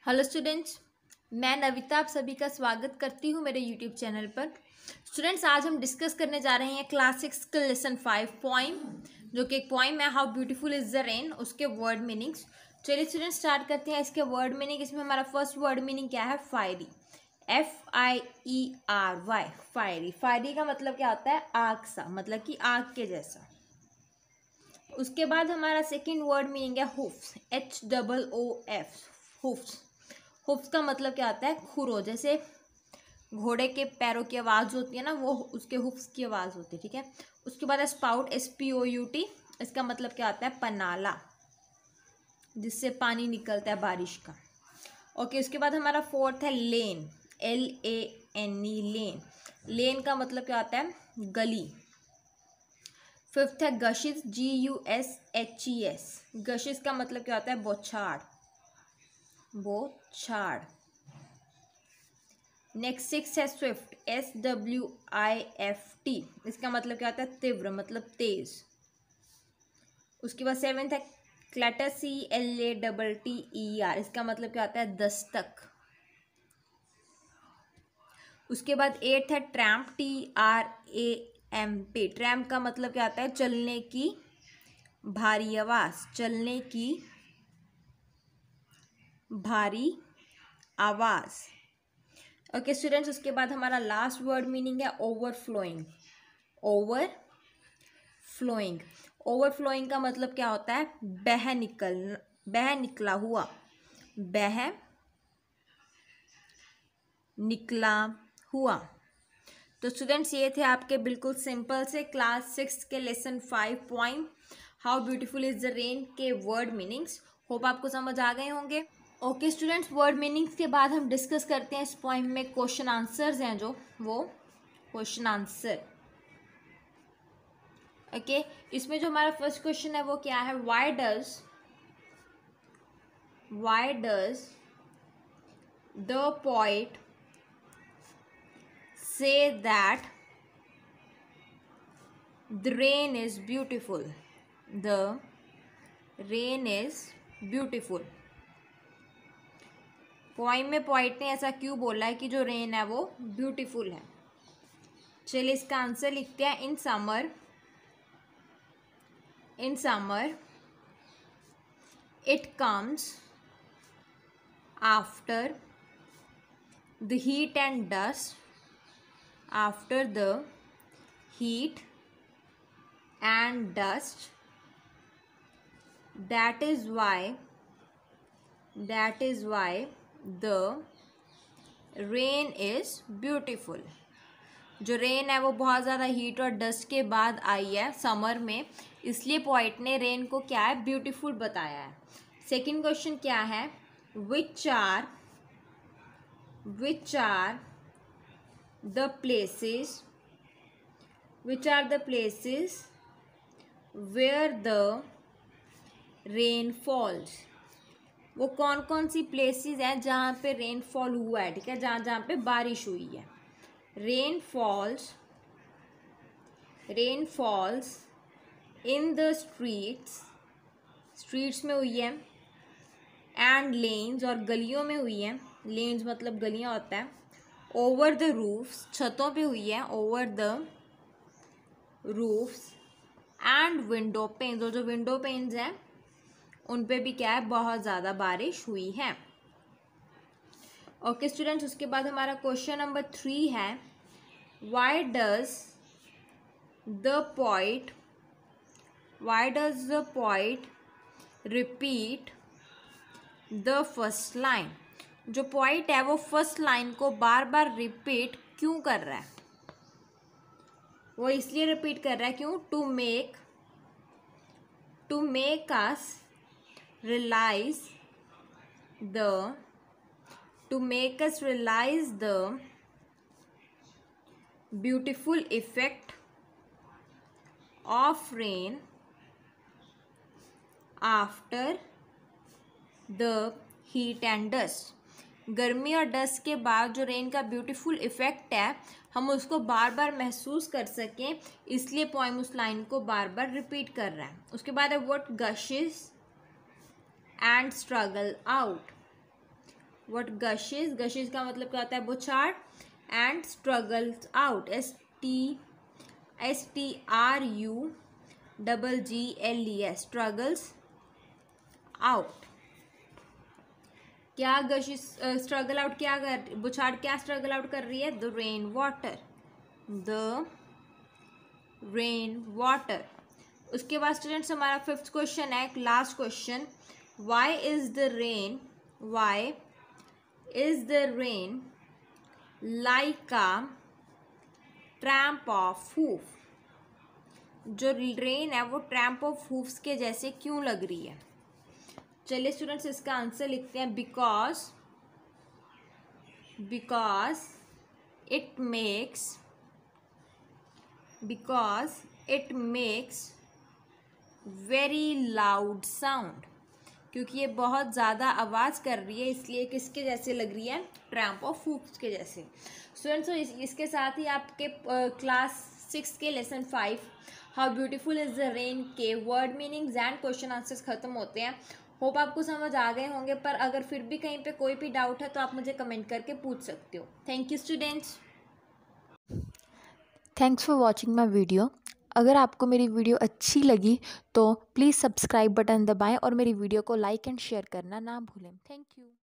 Hello students, मैं नविता आप सभी का स्वागत करती हूँ मेरे यूट्यूब चैनल पर। स्टूडेंट्स, आज हम डिस्कस करने जा रहे हैं क्लास 6 का लेसन 5 पोइम, जो कि एक पोइम है how beautiful is the rain, उसके वर्ड मीनिंग्स। चलिए स्टूडेंट्स स्टार्ट करते हैं इसके वर्ड मीनिंग। इसमें हमारा फर्स्ट वर्ड मीनिंग क्या है? Fiery, FIERY, fiery. फायरी का मतलब क्या होता है? आग सा, मतलब कि आग के जैसा। उसके बाद हमारा सेकेंड वर्ड मीनिंग है हुफ्स, HOOF, हुफ्स। हुफ्स का मतलब क्या होता है? खुरों। जैसे घोड़े के पैरों की आवाज़ होती है ना, वो उसके हुफ्स की आवाज़ होती है। ठीक है। उसके बाद है स्पाउट, SPOUT। इसका मतलब क्या होता है? पनाला, जिससे पानी निकलता है बारिश का। ओके, उसके बाद हमारा फोर्थ है लेन, LANE, लेन। लेन का मतलब क्या होता है? गली। फिफ्थ है गशिस, GUSHES। गशिस का मतलब क्या होता है? बौछार, बौछार। नेक्स्ट सिक्स है स्विफ्ट, SWIFT। इसका मतलब क्या होता है? तीव्र, मतलब तेज। उसके बाद सेवेंथ है क्लैटर, CLATTER। इसका मतलब क्या होता है? दस्तक। उसके बाद एट्थ है ट्रैम्प, TRAMP। ट्रैम्प का मतलब क्या होता है? चलने की भारी आवाज, चलने की भारी आवाज। ओके स्टूडेंट्स, उसके बाद हमारा लास्ट वर्ड मीनिंग है ओवरफ्लोइंग, ओवरफ्लोइंग। ओवरफ्लोइंग का मतलब क्या होता है? बह निकला हुआ, बह निकला हुआ। तो स्टूडेंट्स, ये थे आपके बिल्कुल सिंपल से क्लास 6 के lesson 5 poem how beautiful is the rain के वर्ड मीनिंग्स। होप आपको समझ आ गए होंगे। ओके स्टूडेंट्स, वर्ड मीनिंग्स के बाद हम डिस्कस करते हैं इस पोइम में क्वेश्चन आंसर्स हैं, जो वो क्वेश्चन आंसर। ओके, इसमें जो हमारा फर्स्ट क्वेश्चन है वो क्या है? Why does the poet say that the rain is beautiful, the rain is beautiful. Poem में पोइट ने ऐसा क्यों बोला है कि जो रेन है वो ब्यूटीफुल है? चलिए इसका आंसर लिखते हैं। In summer it comes after the heat and dust, after the heat and dust, that is why the rain is beautiful। जो रेन है वो बहुत ज़्यादा हीट और डस्ट के बाद आई है समर में, इसलिए पोइट ने रेन को क्या है? ब्यूटीफुल बताया है। सेकंड क्वेश्चन क्या है? Which are the places where the rain falls. वो कौन कौन सी प्लेसेस हैं जहाँ पे रेनफॉल हुआ है? ठीक है, जहाँ जहाँ पे बारिश हुई है। Rain falls in the streets में हुई है, एंड लेन्स, और गलियों में हुई है। लेन्स मतलब गलियाँ होता है। ओवर द रूफ्स, छतों पे हुई है, over the roofs, and window panes, और जो विंडो पेन्स हैं उन पे भी क्या है? बहुत ज़्यादा बारिश हुई है। ओके स्टूडेंट्स, उसके बाद हमारा क्वेश्चन नंबर 3 है why does the poet repeat the first line. जो पोइट है वो फर्स्ट लाइन को बार बार रिपीट क्यों कर रहा है? वो इसलिए रिपीट कर रहा है, क्यों? To make us realize the beautiful effect of rain after the heat and dust। गर्मी और डस्ट के बाद जो रेन का ब्यूटीफुल इफेक्ट है, हम उसको बार बार महसूस कर सकें, इसलिए पोएम उस लाइन को बार बार रिपीट कर रहा है। उसके बाद है what gushes and struggle out। What gushes, gushes का मतलब क्या होता है, बुछाड़. And struggles out, STRUGGLES, struggles out. क्या गशिश स्ट्रगल आउट क्या कर, बुछाड़ क्या स्ट्रगल आउट कर रही है, the rain water, the rain water. उसके बाद स्टूडेंट्स हमारा 5th क्वेश्चन है, last question. Why is the rain like a tramp of hoof. जो रेन है वो ट्रैम्प ऑफ हूफ्स के जैसे क्यों लग रही है. चलिए स्टूडेंट्स इसका आंसर लिखते हैं. Because it makes very loud sound. क्योंकि ये बहुत ज़्यादा आवाज़ कर रही है, इसलिए किसके जैसे लग रही है, ट्रैम्प ऑफ हूफ्स के जैसे. स्टूडेंट्स इसके साथ ही आपके क्लास 6 के lesson 5 how beautiful is the rain के word meanings and question answers ख़त्म होते हैं. होप आपको समझ आ गए होंगे, पर अगर फिर भी कहीं पे कोई भी डाउट है तो आप मुझे कमेंट करके पूछ सकते हो. Thank you students. Thanks for watching my video. अगर आपको मेरी वीडियो अच्छी लगी तो प्लीज़ सब्सक्राइब बटन दबाएं और मेरी वीडियो को लाइक एंड शेयर करना ना भूलें. Thank you.